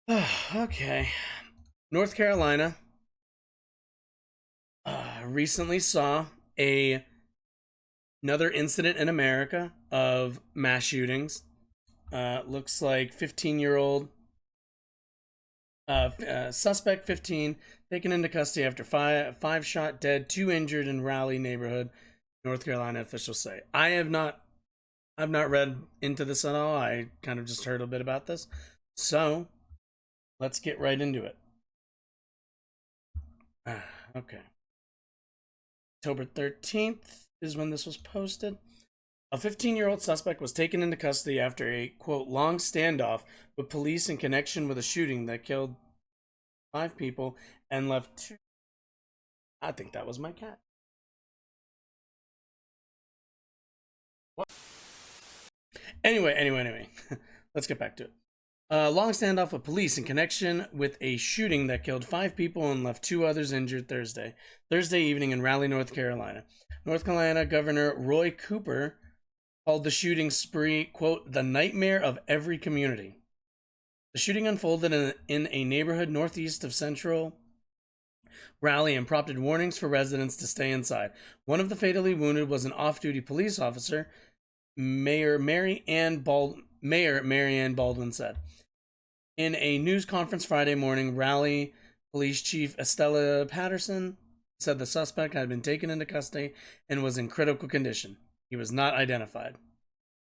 Okay. North Carolina recently saw a another incident in America of mass shootings. Looks like 15-year-old suspect 15 taken into custody after five shot dead, two injured in Raleigh neighborhood, North Carolina officials say. I've not read into this at all. I kind of just heard a bit about this. So let's get right into it. Okay. October 13th is when this was posted. A 15-year-old suspect was taken into custody after a, quote, long standoff with police in connection with a shooting that killed five people and left two. I think that was my cat. What? Anyway. Let's get back to it. A long standoff with police in connection with a shooting that killed five people and left two others injured Thursday evening in Raleigh, North Carolina. North Carolina Governor Roy Cooper called the shooting spree, quote, the nightmare of every community. The shooting unfolded in a neighborhood northeast of central Raleigh and prompted warnings for residents to stay inside. One of the fatally wounded was an off-duty police officer, Mayor Mary Ann Baldwin said. In a news conference Friday morning, Raleigh Police Chief Estella Patterson said the suspect had been taken into custody and was in critical condition. He was not identified.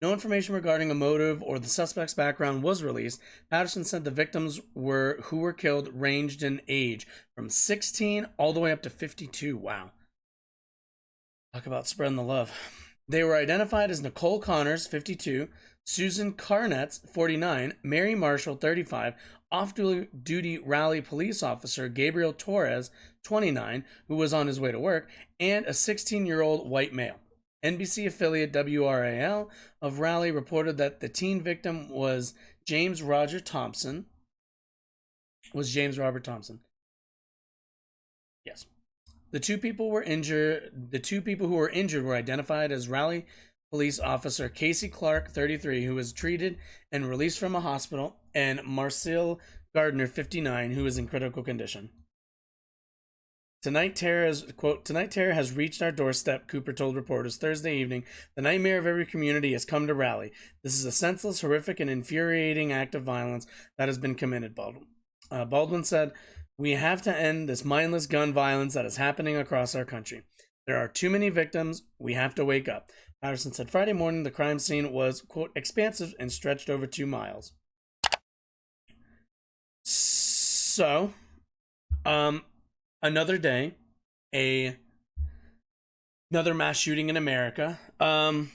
No information regarding a motive or the suspect's background was released. Patterson said the victims who were killed ranged in age from 16 all the way up to 52. Wow. Talk about spreading the love. They were identified as Nicole Connors, 52, Susan Carnetz, 49, Mary Marshall, 35, off-duty Raleigh police officer Gabriel Torres, 29, who was on his way to work, and a 16-year-old white male. NBC affiliate WRAL of Raleigh reported that the teen victim was James Robert Thompson. Yes. The two people who were injured were identified as Raleigh police officer Casey Clark, 33, who was treated and released from a hospital, and Marcel Gardner, 59, who is in critical condition. Tonight terror has reached our doorstep, Cooper told reporters Thursday evening. The nightmare of every community has come to Raleigh. This is a senseless, horrific, and infuriating act of violence that has been committed, Baldwin said. We have to end this mindless gun violence that is happening across our country. There are too many victims. We have to wake up. Patterson said Friday morning the crime scene was, quote, expansive and stretched over 2 miles. So, another day, another mass shooting in America. I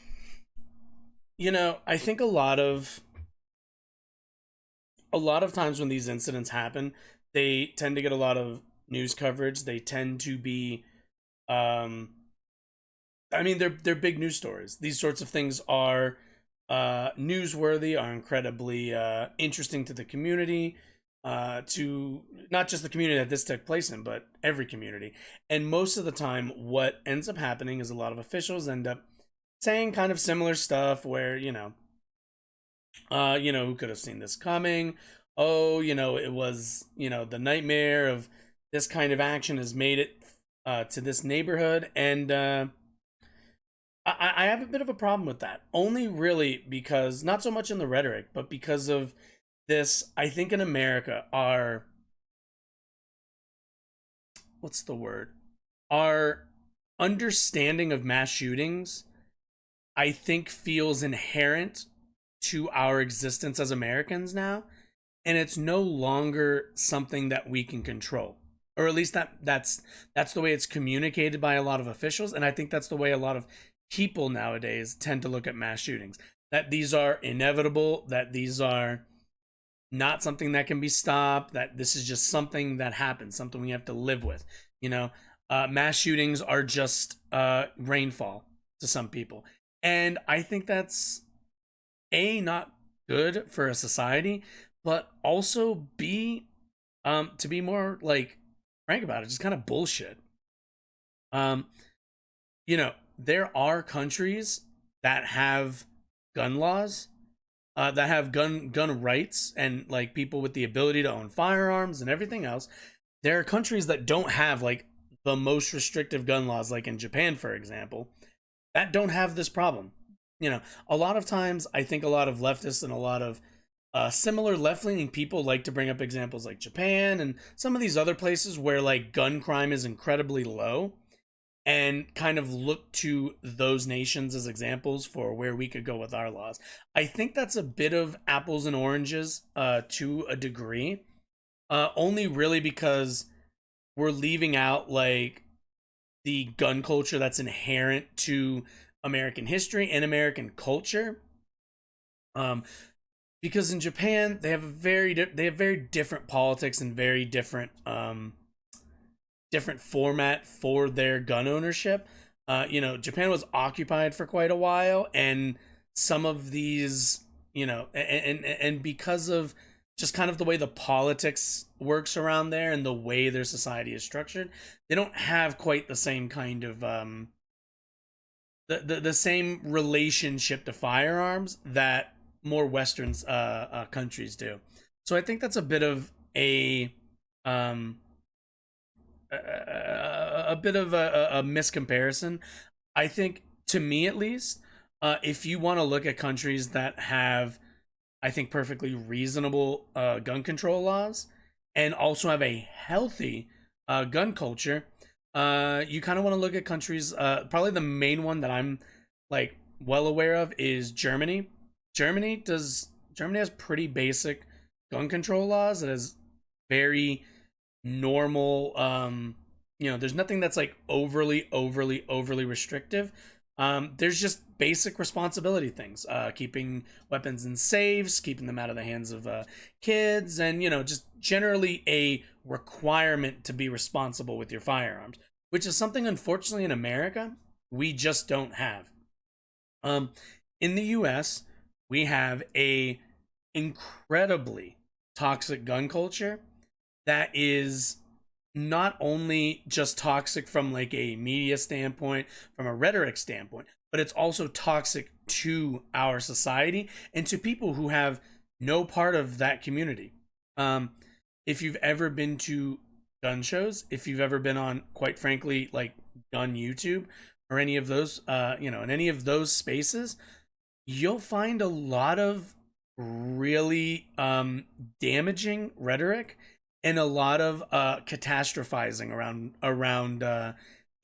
think a lot of times when these incidents happen, they tend to get a lot of news coverage. They tend to be they're big news stories. These sorts of things are newsworthy, are incredibly interesting to the community, to not just the community that this took place in, but every community. And most of the time, what ends up happening is a lot of officials end up saying kind of similar stuff where, who could have seen this coming? Oh, it was, the nightmare of this kind of action has made it to this neighborhood. And I have a bit of a problem with that. Only really because, not so much in the rhetoric, but because of this, I think in America, our understanding of mass shootings, I think feels inherent to our existence as Americans now. And it's no longer something that we can control. Or at least that's the way it's communicated by a lot of officials. And I think that's the way a lot of people nowadays tend to look at mass shootings. That these are inevitable, that these are not something that can be stopped, that this is just something that happens, something we have to live with. Mass shootings are just rainfall to some people. And I think that's not good for a society, but also to be more frank about it, just kind of bullshit. There are countries that have gun laws that have gun rights and like people with the ability to own firearms and everything else. There are countries that don't have like the most restrictive gun laws, like in Japan, for example, that don't have this problem. You know, a lot of times I think a lot of leftists and a lot of similar left-leaning people like to bring up examples like Japan and some of these other places where like gun crime is incredibly low, and kind of look to those nations as examples for where we could go with our laws. I think that's a bit of apples and oranges to a degree, only really because we're leaving out like the gun culture that's inherent to American history and American culture. Um, because in Japan they have they have very different politics and very different format for their gun ownership. You know, Japan was occupied for quite a while, and some of these, you know, and because of just kind of the way the politics works around there and the way their society is structured, they don't have quite the same kind of the same relationship to firearms that more Western countries do. So I think that's a bit of um, a bit of a miscomparison. I think, to me at least, if you want to look at countries that have, I think, perfectly reasonable gun control laws and also have a healthy gun culture, you kind of want to look at countries. Probably the main one that I'm like well aware of is Germany. Germany has pretty basic gun control laws. It has very normal, you know, there's nothing that's like overly restrictive. There's just basic responsibility things, keeping weapons in safes, keeping them out of the hands of kids, and you know, just generally a requirement to be responsible with your firearms, which is something unfortunately in America we just don't have. um in the US we have a incredibly toxic gun culture that is not only just toxic from like a media standpoint, from a rhetoric standpoint, but it's also toxic to our society and to people who have no part of that community. Um, if you've ever been to gun shows, if you've ever been on, quite frankly, like gun YouTube or any of those, you know, in any of those spaces, you'll find a lot of really damaging rhetoric and a lot of catastrophizing around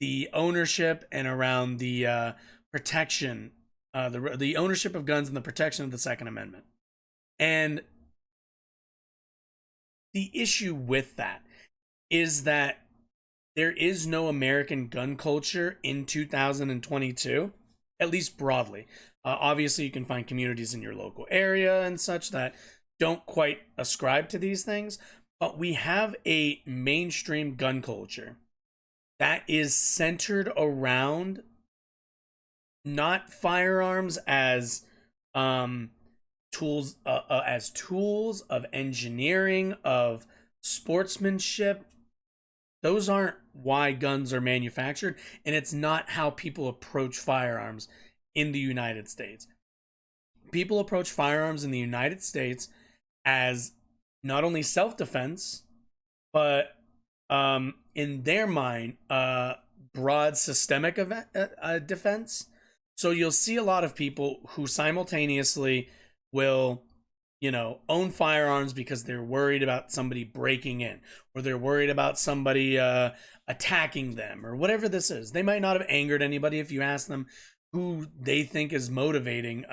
the ownership and around the protection, the ownership of guns and the protection of the Second Amendment. And the issue with that is that there is no American gun culture in 2022, at least broadly. Obviously, you can find communities in your local area and such that don't quite ascribe to these things, but we have a mainstream gun culture that is centered around not firearms um, as tools of engineering, of sportsmanship. Those aren't why guns are manufactured, and it's not how people approach firearms in the United States. People approach firearms in the United States as not only self-defense, but in their mind, broad systemic defense. So you'll see a lot of people who simultaneously will, you know, own firearms because they're worried about somebody breaking in, or they're worried about somebody attacking them, or whatever this is. They might not have angered anybody. If you ask them who they think is motivating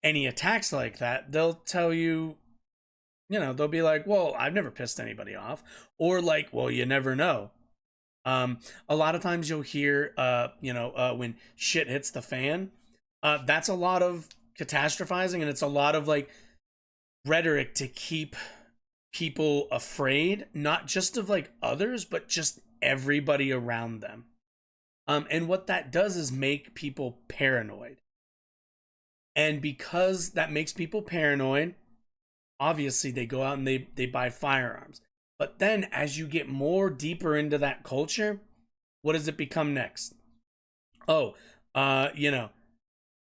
any attacks like that, they'll tell you, you know, they'll be like, well, I've never pissed anybody off, or like, well, you never know. A lot of times you'll hear, you know, when shit hits the fan, that's a lot of catastrophizing, and it's a lot of like rhetoric to keep people afraid, not just of like others, but just everybody around them. And what that does is make people paranoid. And because that makes people paranoid, obviously they go out and they buy firearms. But then as you get more deeper into that culture, what does it become next? Oh, you know,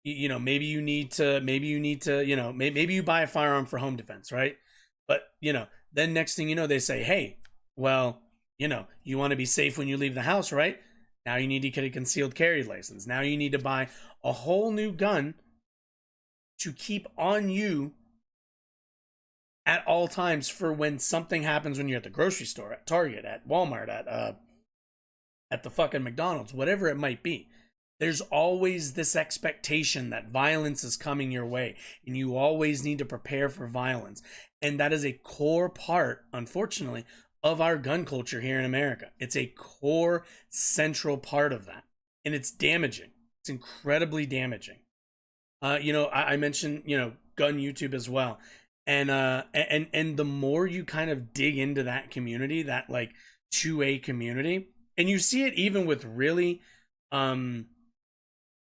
maybe you need to, maybe you buy a firearm for home defense, right? But then next thing you know, they say, hey, well, you want to be safe when you leave the house, right? Now you need to get a concealed carry license. Now you need to buy a whole new gun to keep on you at all times for when something happens, when you're at the grocery store, at Target, at Walmart, at the fucking McDonald's, whatever it might be. There's always this expectation that violence is coming your way, and you always need to prepare for violence. And that is a core part, unfortunately, of our gun culture here in America. It's a core central part of that. And it's damaging. It's incredibly damaging. I mentioned, gun YouTube as well. And the more you kind of dig into that community, that like 2A community, and you see it even with really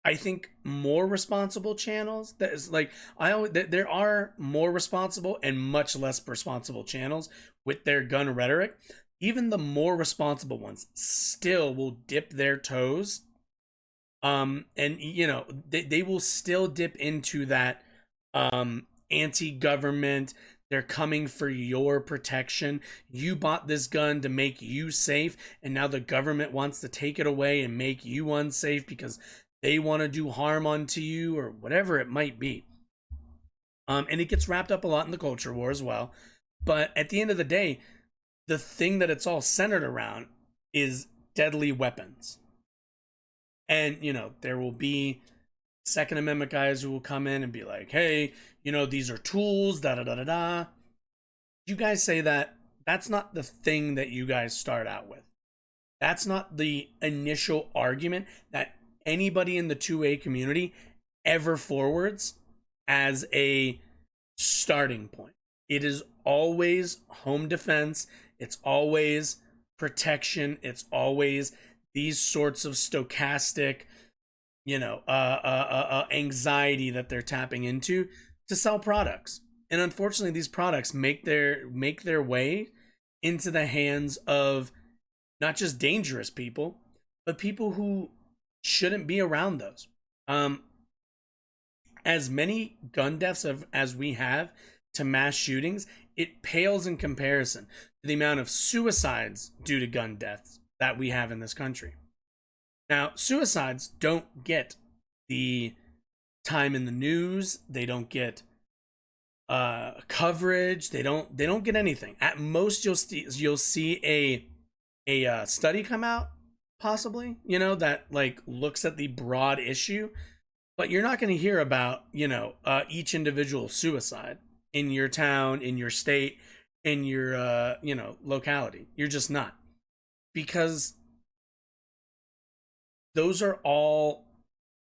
I think more responsible channels. That is like there are more responsible and much less responsible channels with their gun rhetoric. Even the more responsible ones still will dip their toes, and they will still dip into that anti-government. They're coming for your protection. You bought this gun to make you safe, and now the government wants to take it away and make you unsafe because they want to do harm onto you, or whatever it might be. And it gets wrapped up a lot in the culture war as well. But at the end of the day, the thing that it's all centered around is deadly weapons. And, there will be Second Amendment guys who will come in and be like, hey, these are tools, da da da da da. You guys say that. That's not the thing that you guys start out with. That's not the initial argument that anybody in the 2A community ever forwards as a starting point. It is always home defense. It's always protection. It's always these sorts of stochastic, anxiety that they're tapping into to sell products. And unfortunately, these products make their way into the hands of not just dangerous people, but people who shouldn't be around those. As many gun deaths as we have to mass shootings, it pales in comparison to the amount of suicides due to gun deaths that we have in this country. Now, suicides don't get the time in the news. They don't get coverage. They don't get anything. At most, you'll see a study come out, possibly, that like looks at the broad issue, but you're not going to hear about each individual suicide in your town, in your state, in your locality. You're just not, because those are all,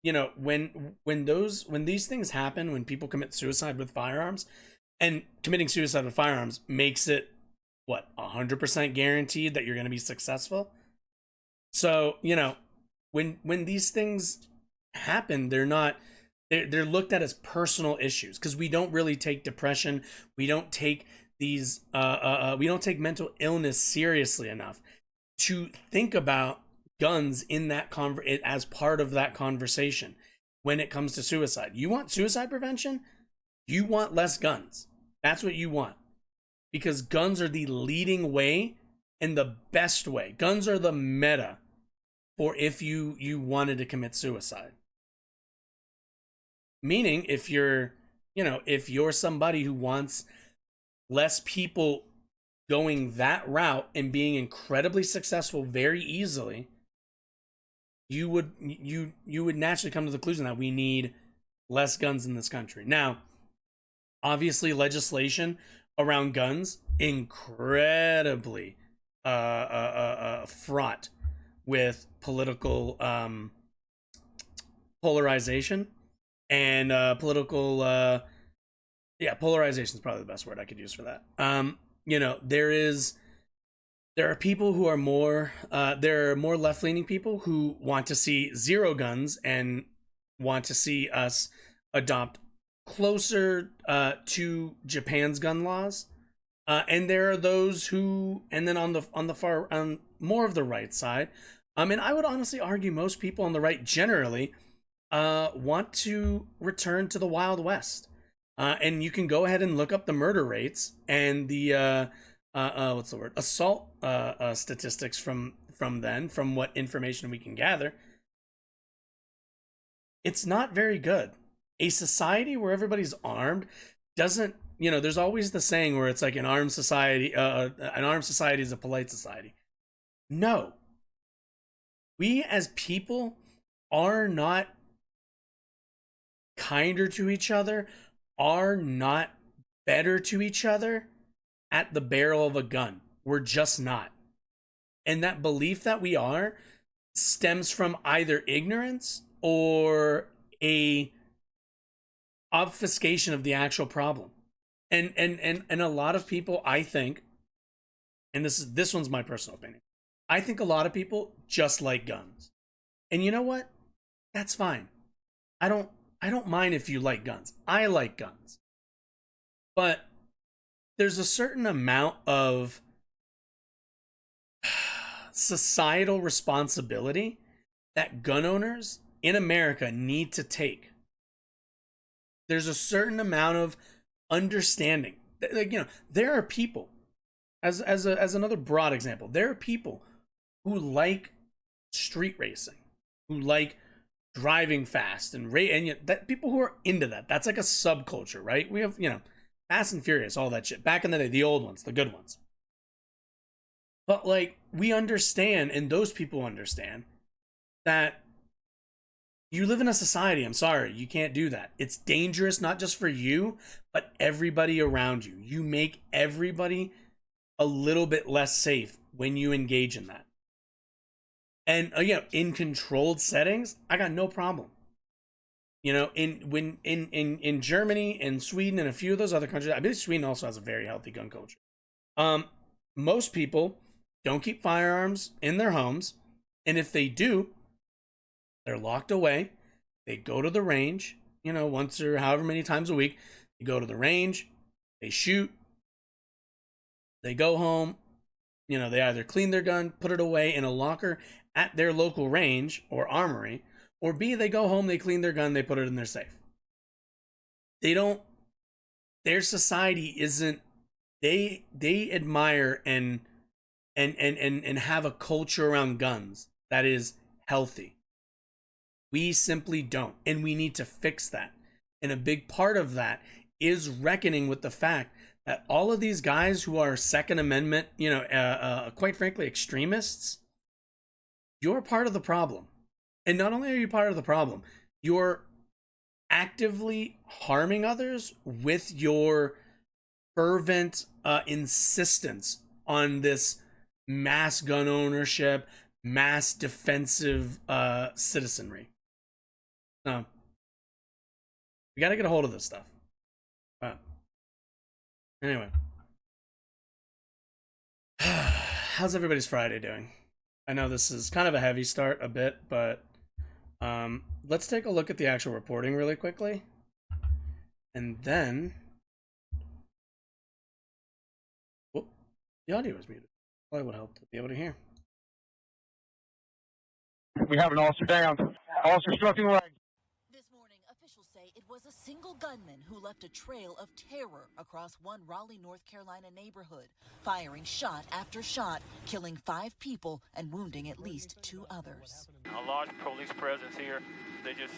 when these things happen, when people commit suicide with firearms, and committing suicide with firearms makes it 100% guaranteed that you're going to be successful. So, when these things happen, they're looked at as personal issues, because we don't really take depression, we don't take these we don't take mental illness seriously enough to think about guns in that as part of that conversation. When it comes to suicide, you want suicide prevention, you want less guns. That's what you want, because guns are the leading way and the best way. Guns are the meta for if you wanted to commit suicide. Meaning, if you're somebody who wants less people going that route and being incredibly successful very easily, you would naturally come to the conclusion that we need less guns in this country. Now, obviously, legislation around guns incredibly fraught with political polarization and polarization is probably the best word I could use for that. There are people who are more left-leaning people who want to see zero guns and want to see us adopt closer to Japan's gun laws, and there are those who, and then on the far, more of the right side, and I would honestly argue most people on the right generally want to return to the Wild West. And you can go ahead and look up the murder rates and the what's the word, assault statistics from then, from what information we can gather. It's not very good. A society where everybody's armed doesn't, there's always the saying where it's like an armed society is a polite society. No, we as people are not kinder to each other, are not better to each other at the barrel of a gun. We're just not. And that belief that we are stems from either ignorance or a obfuscation of the actual problem. And a lot of people, I think, and this one's my personal opinion, I think a lot of people just like guns. And you know what? That's fine. I don't mind if you like guns. I like guns. But there's a certain amount of societal responsibility that gun owners in America need to take. There's a certain amount of understanding. Like, there are people, as another broad example, there are people who like street racing, who like driving fast and that people who are into that. That's like a subculture, right? We have, Fast and Furious, all that shit. Back in the day, the old ones, the good ones. But like, we understand, and those people understand, that you live in a society. I'm sorry, you can't do that. It's dangerous, not just for you, but everybody around you. You make everybody a little bit less safe when you engage in that. And in controlled settings, I got no problem. In Germany and Sweden and a few of those other countries, I believe Sweden also has a very healthy gun culture. Most people don't keep firearms in their homes, and if they do, they're locked away. They go to the range, once or however many times a week. They go to the range, they shoot, they go home. They either clean their gun, put it away in a locker at their local range or armory, or B, they go home, they clean their gun, they put it in their safe. Their society isn't, they admire and have a culture around guns that is healthy. We simply don't, and we need to fix that. And a big part of that is reckoning with the fact that all of these guys who are Second Amendment, quite frankly, extremists, you're part of the problem. And not only are you part of the problem, you're actively harming others with your fervent insistence on this mass gun ownership, mass defensive citizenry. No. We got to get a hold of this stuff. Anyway. How's everybody's Friday doing? I know this is kind of a heavy start a bit, but let's take a look at the actual reporting really quickly. And then... Whoop, the audio is muted. Probably would help to be able to hear. We have an officer down. Officer struck in the leg. This morning, officials say it was a single gunman who left a trail of terror across one Raleigh, North Carolina neighborhood, firing shot after shot, killing 5 people and wounding at least 2 others. A large police presence here. They just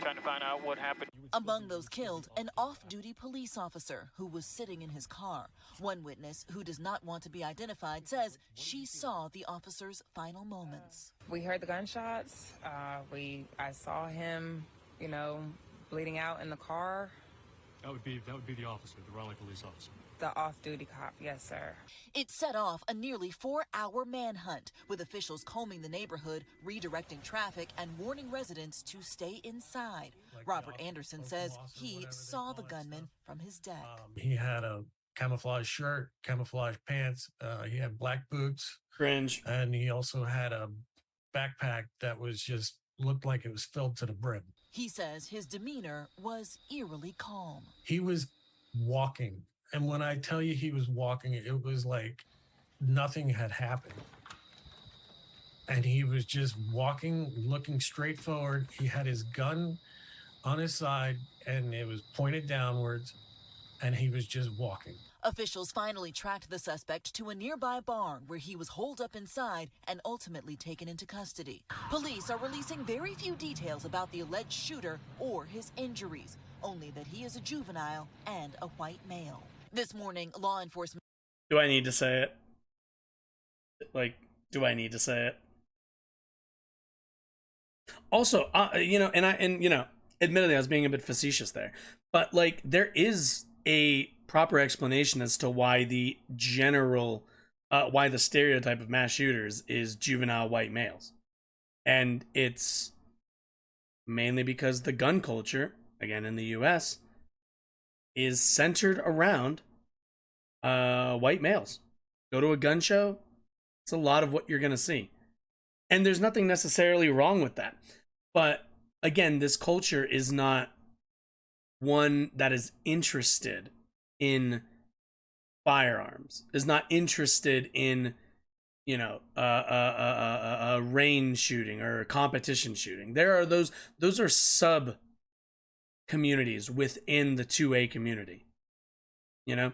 trying to find out what happened. Among those killed, an off-duty police officer who was sitting in his car. One witness, who does not want to be identified, says she saw the officer's final moments. We heard the gunshots. I saw him, bleeding out in the car. That would be the officer, the Raleigh police officer. The off-duty cop, yes, sir. It set off a nearly 4-hour manhunt, with officials combing the neighborhood, redirecting traffic, and warning residents to stay inside. Robert Anderson says he saw the gunman from his deck. He had a camouflage shirt, camouflage pants. He had black boots. Cringe. And he also had a backpack that was just looked like it was filled to the brim. He says his demeanor was eerily calm. He was walking. And when I tell you he was walking, it was like nothing had happened. and he was just walking, looking straight forward. He had his gun on his side, and it was pointed downwards, and he was just walking. Officials finally tracked the suspect to a nearby barn where he was holed up inside and ultimately taken into custody. Police are releasing very few details about the alleged shooter or his injuries, only that he is a juvenile and a white male. This morning, law enforcement... Do I need to say it? Like, do I need to say it? Also, admittedly, I was being a bit facetious there, but like, there is a proper explanation as to why the stereotype of mass shooters is juvenile white males, and it's mainly because the gun culture, again in the U.S., is centered around white males. Go to a gun show, it's a lot of what you're gonna see. And there's nothing necessarily wrong with that. But again, this culture is not one that is interested in firearms, is not interested in, range shooting or competition shooting. There are those are sub communities within the 2A community. You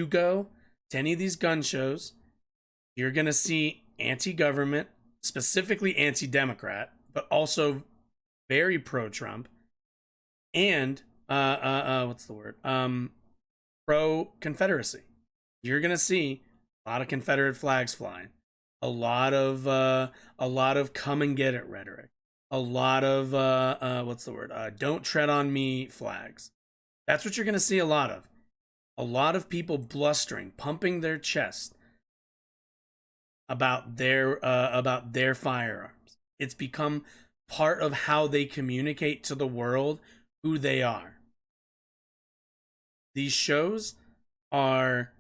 go to any of these gun shows, you're going to see anti-government, specifically anti-Democrat, but also very pro-Trump, and what's the word? Pro-Confederacy. You're going to see a lot of Confederate flags flying, a lot of come and get it rhetoric, a lot of what's the word? Don't tread on me flags. That's what you're going to see a lot of. A lot of people blustering, pumping their chest about their firearms. It's become part of how they communicate to the world who they are. These shows are,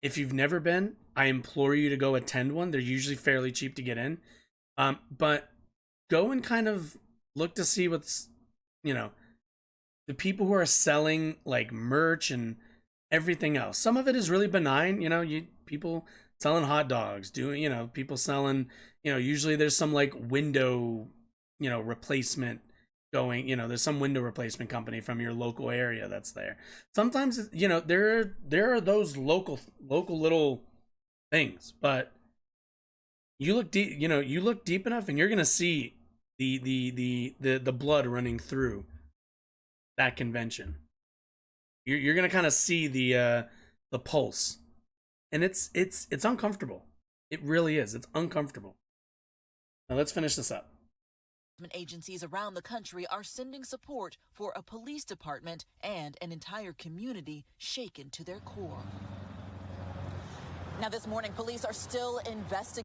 if you've never been, I implore you to go attend one. They're usually fairly cheap to get in. But go and kind of look to see what's, the people who are selling like merch and everything else. Some of it is really benign, people selling hot dogs, people selling, usually there's some like window, replacement going, there's some window replacement company from your local area that's there. Sometimes, there are those local little things, but you look deep, you look deep enough and you're going to see the blood running through that convention. You're going to kind of see the pulse. And it's uncomfortable. It really is. It's uncomfortable. Now let's finish this up. Agencies around the country are sending support for a police department and an entire community shaken to their core. Now this morning, police are still investigating.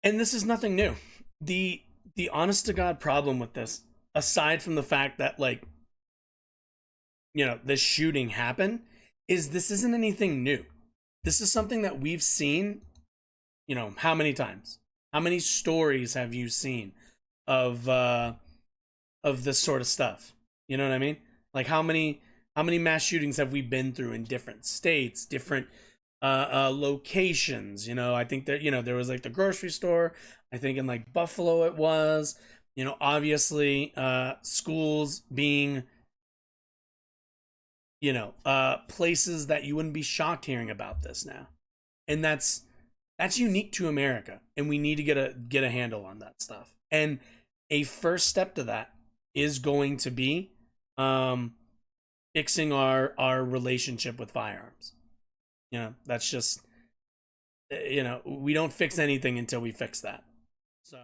And this is nothing new. The honest to God problem with this, aside from the fact that this shooting happened, is this isn't anything new. This is something that we've seen, how many times? How many stories have you seen of this sort of stuff? You know what I mean? Like how many mass shootings have we been through in different states, different locations? I think that, there was like the grocery store. I think in like Buffalo it was, obviously schools being places that you wouldn't be shocked hearing about this now. And that's unique to America, and we need to get a handle on that stuff. And a first step to that is going to be fixing our relationship with firearms. That's just, we don't fix anything until we fix that. So